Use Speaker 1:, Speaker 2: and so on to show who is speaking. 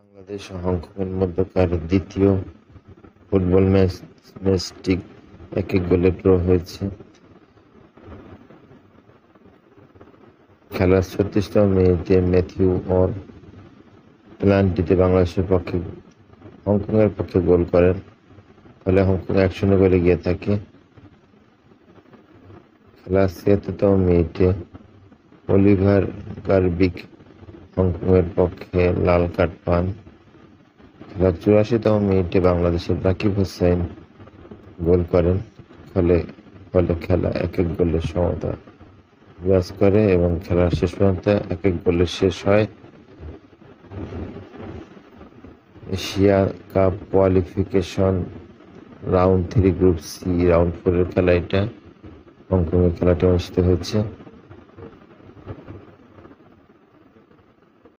Speaker 1: বাংলাদেশ ও হংকংয়ের মধ্যকার দ্বিতীয় ফুটবল ম্যাচটি 1-1 গোলে ড্র হয়েছে। খেলার 36তম মিনিটে ম্যাথিউ অর পেনাল্টিতে বাংলাদেশের পক্ষে হংকংয়ের পক্ষে গোল করেন, ফলে হংকং 1-0 গোলে এগিয়ে থাকে। খেলার 76তম মিনিটে অলিভার গারবিক হংকংয়ের পক্ষে লাল কার্ড পান। খেলার 84তম মিনিটে বাংলাদেশের রাকিব হোসেন গোল করেন, ফলে খেলা 1-1 গোলের সমতা বিরাজ করে এবং খেলার শেষ পর্যন্ত 1-1 গোলে শেষ হয়। Asia cup qualification round 3 group C round 4 এর খেলা এটা। হংকংয়ের খেলাটি অনুষ্ঠিত হয়েছে।